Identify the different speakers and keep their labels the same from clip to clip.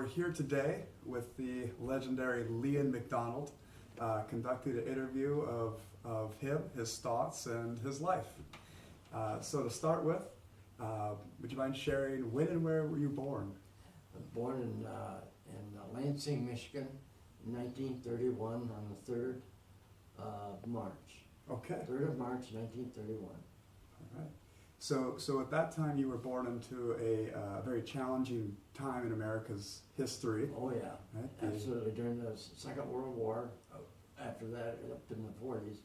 Speaker 1: here today with the legendary McDonald, conducting an interview of him, his thoughts, and his life. So to start with, would you mind sharing when and where were you born?
Speaker 2: I was born in Lansing, Michigan, in 1931 on the 3rd of March.
Speaker 1: Okay.
Speaker 2: 3rd of March, 1931.
Speaker 1: All right. So at that time you were born into a very challenging time in America's history.
Speaker 2: Oh yeah,
Speaker 1: Right.
Speaker 2: absolutely. During the Second World War, after that, up in the 40s,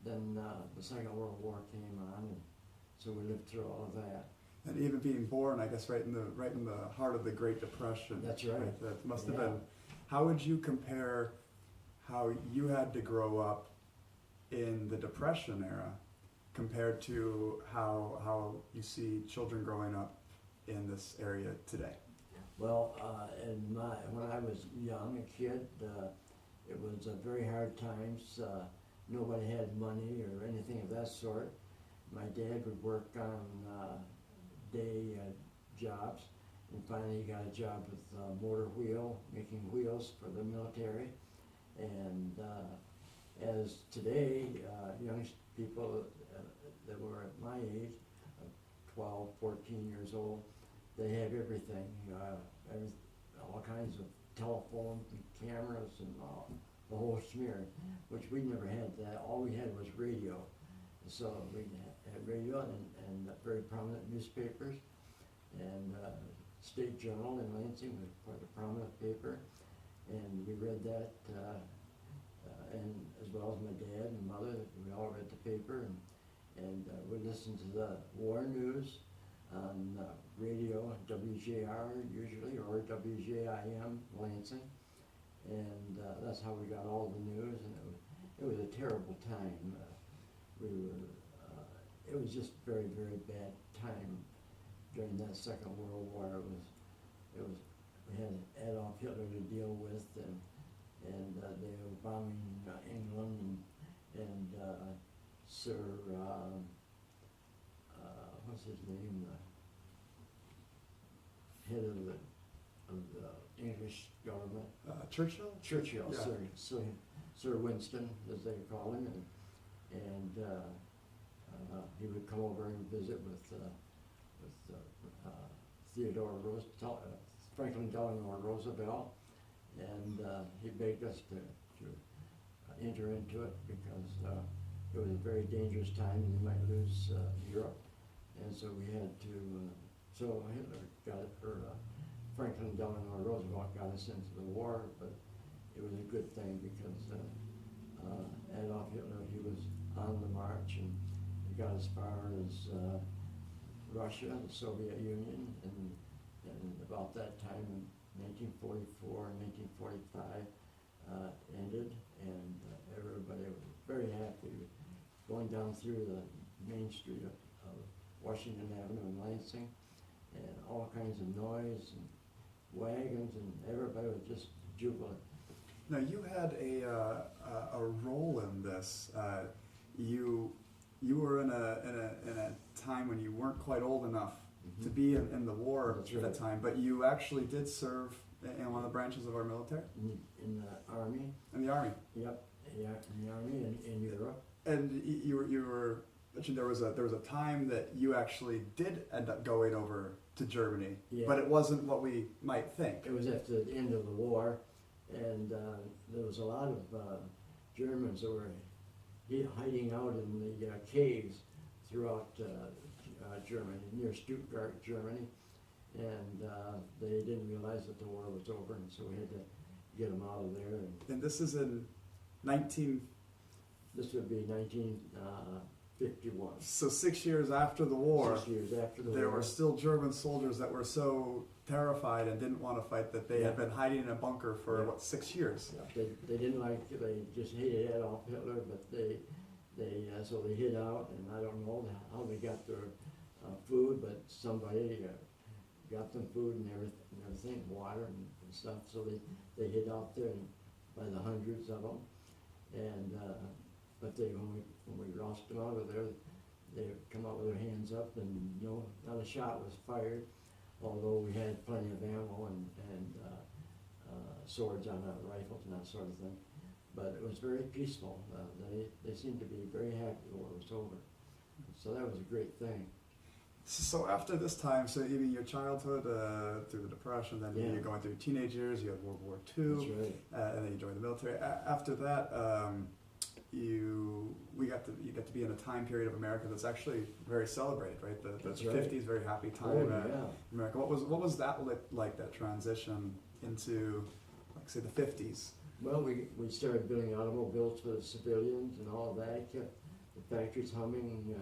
Speaker 2: then the Second World War came on, and so we lived through all of that.
Speaker 1: And even being born, I guess, right in the heart of the Great Depression.
Speaker 2: That's right.
Speaker 1: That must have been. How would you compare how you had to grow up in the Depression era compared to how you see children growing up in this area today?
Speaker 2: Well, when I was young, a kid, it was very hard times. Nobody had money or anything of that sort. My dad would work on day jobs, and finally he got a job with Motor Wheel, making wheels for the military. And as today, young people that were at my age, 12, 14 years old, they have everything, all kinds of telephones and cameras and the whole schmear, which we never had that. All we had was radio. So we had radio and very prominent newspapers, and State Journal in Lansing was quite a prominent paper, and we read that, and as well as my dad and mother, we all read the paper, and we listened to the war news on radio, WJR usually, or WJIM Lansing, and that's how we got all the news, and it was a terrible time. It was just very, very bad time during that Second World War. We had Adolf Hitler to deal with, and they were bombing England, and Sir, what's his name, the head of the English government?
Speaker 1: Churchill?
Speaker 2: Churchill,
Speaker 1: Yeah.
Speaker 2: Sir Winston, as they call him, and he would come over and visit with Franklin Delano Roosevelt, and he begged us to enter into it because it was a very dangerous time and we might lose Europe, and so we had to. So Hitler got it, or Franklin Delano Roosevelt got us into the war, but it was a good thing because Adolf Hitler, he was on the march, and he got as far as Russia, the Soviet Union, and about that time in 1944 and 1945 ended, and everybody was very happy going down through the main street of Washington Avenue in Lansing, and all kinds of noise and wagons, and everybody was just jubilant.
Speaker 1: Now you had a role in this. You were in a time when you weren't quite old enough to be in the war.
Speaker 2: That's
Speaker 1: at
Speaker 2: right.
Speaker 1: that time, but you actually did serve in one of the branches of our military.
Speaker 2: In the Army.
Speaker 1: In the Army.
Speaker 2: Yep, yeah, in the Army and in Europe.
Speaker 1: And you were mentioned there was a time that you actually did end up going over to Germany,
Speaker 2: Yeah.
Speaker 1: but it wasn't what we might think.
Speaker 2: It was after the end of the war, and there was a lot of Germans that were hiding out in the caves throughout Germany, near Stuttgart, Germany, and they didn't realize that the war was over, and so we had to get them out of there.
Speaker 1: And this is in 19.
Speaker 2: This would be 1951.
Speaker 1: So 6 years after the war.
Speaker 2: 6 years after the war.
Speaker 1: There were still German soldiers that were so terrified and didn't want to fight that they had been hiding in a bunker for 6 years.
Speaker 2: Yeah, they didn't like. They just hated Adolf Hitler, but so they hid out, and I don't know how they got their food, but somebody got them food and everything, water and stuff. So they hid out there by the hundreds of them, and but when we lost them out of there, they would come out with their hands up, and not a shot was fired, although we had plenty of ammo and swords on rifles and that sort of thing. But it was very peaceful. They seemed to be very happy when it was over. So that was a great thing.
Speaker 1: So after this time, so even your childhood through the Depression, then
Speaker 2: Yeah.
Speaker 1: you're going through teenage years, you had World War
Speaker 2: That's
Speaker 1: II,
Speaker 2: right.
Speaker 1: and then you joined the military. After that, you got to be in a time period of America that's actually very celebrated, right? The
Speaker 2: That's
Speaker 1: 50s,
Speaker 2: right.
Speaker 1: very happy
Speaker 2: Oh,
Speaker 1: time.
Speaker 2: yeah.
Speaker 1: America. What was that like? That transition into, like, say, the 50s.
Speaker 2: Well, we started building automobiles for the civilians and all of that, kept the factories humming,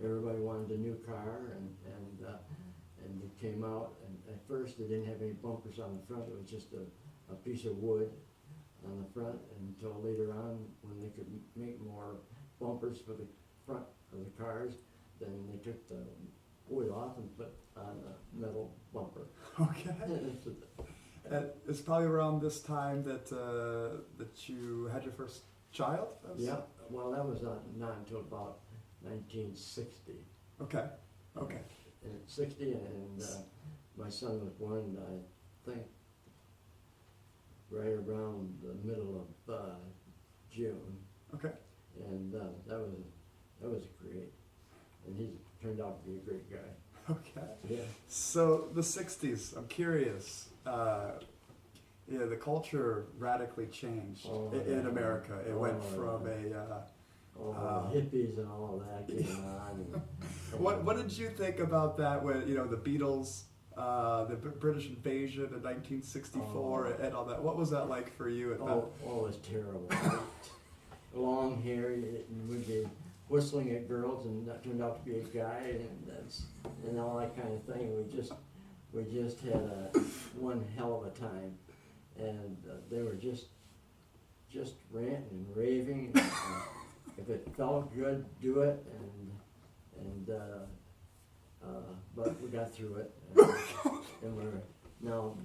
Speaker 2: everybody wanted a new car, and we came out, and at first they didn't have any bumpers on the front, it was just a piece of wood on the front, until later on, when they could make more bumpers for the front of the cars, then they took the wood off and put on a metal bumper.
Speaker 1: Okay. It's probably around this time that that you had your first child.
Speaker 2: Yeah, well, that was not until about 1960.
Speaker 1: Okay. Okay.
Speaker 2: And 60, and my son was born, I think, right around the middle of June,
Speaker 1: Okay.
Speaker 2: and that was great, and he turned out to be a great guy.
Speaker 1: Okay.
Speaker 2: Yeah.
Speaker 1: So the 60s, I'm curious. Yeah, the culture radically changed in America. It went from
Speaker 2: hippies and all of that came on. And
Speaker 1: What did you think about that when, the Beatles, the British invasion in 1964 and all that? What was that like for you at that?
Speaker 2: it was terrible. Long hair, you would be whistling at girls, and that turned out to be a guy, and all that kind of thing. We just had one hell of a time, and they were just ranting and raving. And, if it felt good, do it, but we got through it, and we're now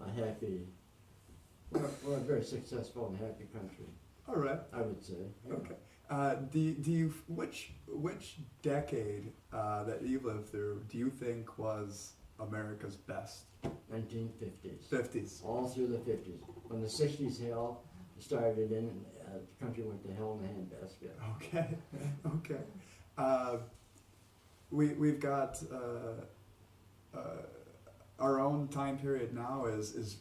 Speaker 2: a happy. We're a very successful and happy country.
Speaker 1: All right.
Speaker 2: I would say. Yeah.
Speaker 1: Okay. Do you which decade that you lived through do you think was America's best?
Speaker 2: 1950s.
Speaker 1: 50s.
Speaker 2: All through the 50s. When the 60s hell started in, the country went to hell in a handbasket.
Speaker 1: Okay. Okay. We've got our own time period now is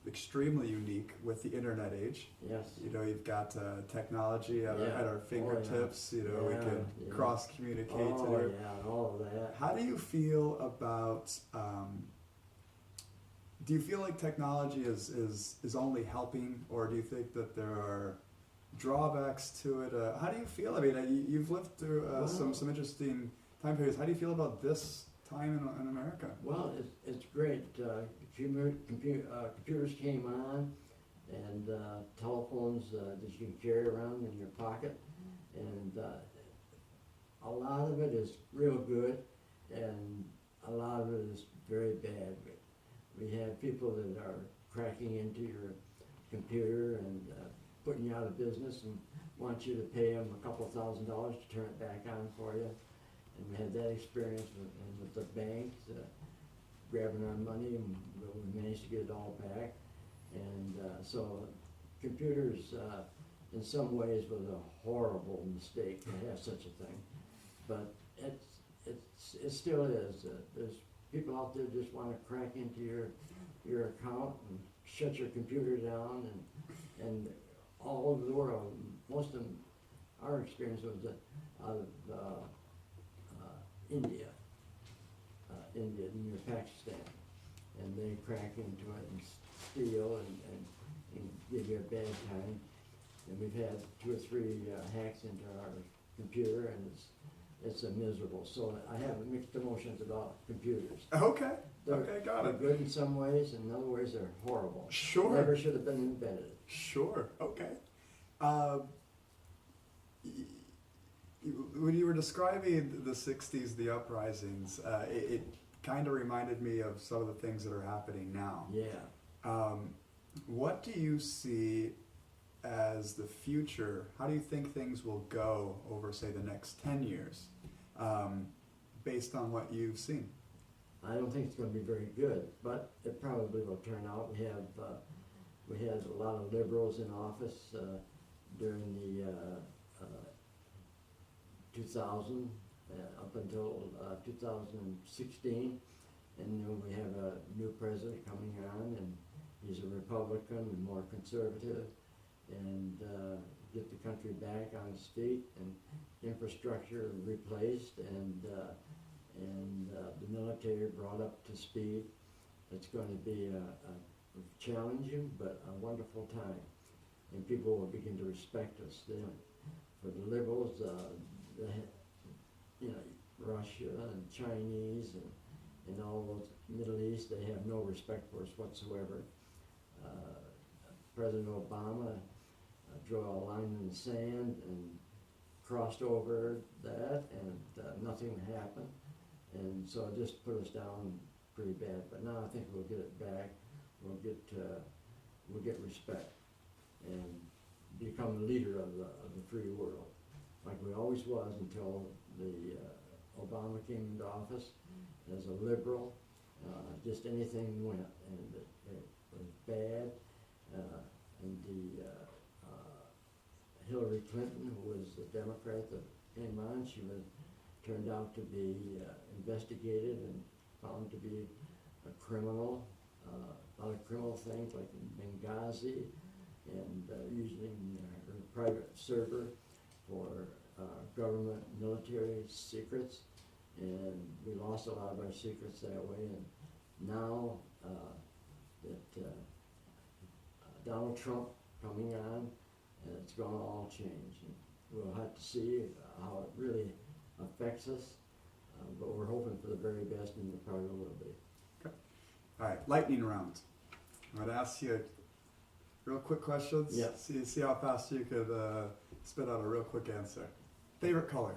Speaker 1: extremely unique with the internet age.
Speaker 2: Yes.
Speaker 1: You've got technology at our fingertips. We can cross communicate.
Speaker 2: And all of that.
Speaker 1: How do you feel about? Do you feel like technology is only helping, or do you think that there are drawbacks to it? How do you feel? I mean, you've lived through some interesting time periods. How do you feel about this time in America?
Speaker 2: Well, it's great. Computers came on, and telephones that you can carry around in your pocket, and a lot of it is real good, and a lot of it is very bad. We have people that are cracking into your computer and putting you out of business and want you to pay them a couple $1,000s to turn it back on for you. And we had that experience with the banks, grabbing our money, and we managed to get it all back. And so computers, in some ways, was a horrible mistake to have such a thing. But it still is. There's people out there just want to crack into your account and shut your computer down, and all over the world. Most of our experience was out of India, near Pakistan, and they crack into it and steal and give you a bad time. And we've had 2 or 3 hacks into our computer, and it's a miserable. So I have mixed emotions about computers.
Speaker 1: Okay.
Speaker 2: They're good in some ways, and in other ways they're horrible.
Speaker 1: Sure.
Speaker 2: Never should have been invented.
Speaker 1: Sure. Okay. When you were describing the 60s, the uprisings, it kind of reminded me of some of the things that are happening now.
Speaker 2: Yeah.
Speaker 1: What do you see as the future? How do you think things will go over, say, the next 10 years, based on what you've seen?
Speaker 2: I don't think it's going to be very good, but it probably will turn out. We have We had a lot of liberals in office during the 2000 up until 2016, and then we have a new president coming on, and he's a Republican and more conservative, and get the country back on its feet and infrastructure replaced and the military brought up to speed. It's going to be a challenging but a wonderful time, and people will begin to respect us then. For the liberals, Russia and Chinese and all those Middle East, they have no respect for us whatsoever. President Obama drew a line in the sand and crossed over that, and nothing happened, and so it just put us down pretty bad. But now I think we'll get it back. We'll get respect and become the leader of the free world, like we always was until the Obama came into office as a liberal. Just anything went, and it was bad. And the Hillary Clinton, who was the Democrat that came on, she was turned out to be investigated and found to be a criminal. A lot of criminal things like in Benghazi, and using her private server for government military secrets, and we lost a lot of our secrets that way. And now that Donald Trump coming on, and it's going to all change. And we'll have to see how it really affects us, but we're hoping for the very best, and it probably will be.
Speaker 1: Okay. All right, lightning round. I'm going to ask you real quick questions.
Speaker 2: Yeah.
Speaker 1: See how fast you could spit out a real quick answer. Favorite color?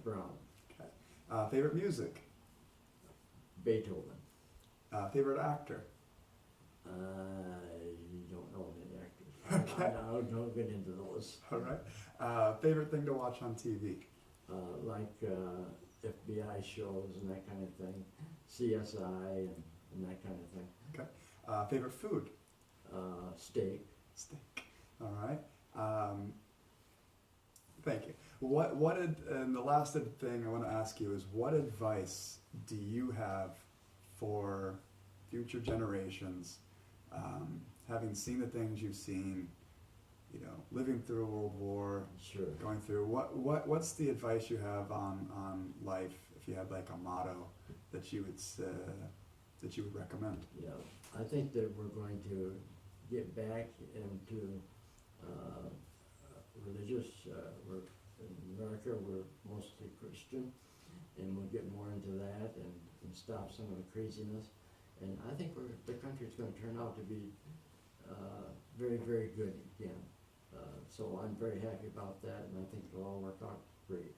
Speaker 2: Brown.
Speaker 1: Okay. Favorite music?
Speaker 2: Beethoven.
Speaker 1: Favorite actor?
Speaker 2: I don't know any actors.
Speaker 1: Okay.
Speaker 2: I don't get into those.
Speaker 1: All right. Favorite thing to watch on TV?
Speaker 2: Like FBI shows and that kind of thing, CSI and that kind of thing.
Speaker 1: Okay. Favorite food?
Speaker 2: Steak.
Speaker 1: Steak. All right. Thank you. And the last thing I want to ask you is, what advice do you have for future generations, having seen the things you've seen, living through a world war,
Speaker 2: Sure.
Speaker 1: going through, what's the advice you have on life, if you had like a motto that you would recommend?
Speaker 2: Yeah, I think that we're going to get back into religious. We're in America. We're mostly Christian, and we'll get more into that and stop some of the craziness. And I think the country's going to turn out to be very, very good again. So I'm very happy about that, and I think it'll all work out great.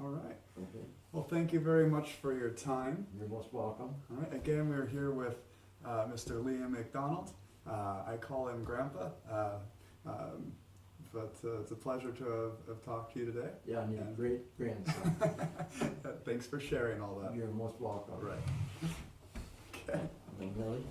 Speaker 1: All right.
Speaker 2: Okay.
Speaker 1: Well, thank you very much for your time.
Speaker 2: You're most welcome.
Speaker 1: All right. Again, we're here with Mr. Liam McDonald. I call him Grandpa, but it's a pleasure to have talked to you today.
Speaker 2: Yeah, I'm your great grandson.
Speaker 1: Thanks for sharing all that.
Speaker 2: You're most welcome.
Speaker 1: All right. Okay.
Speaker 2: Really?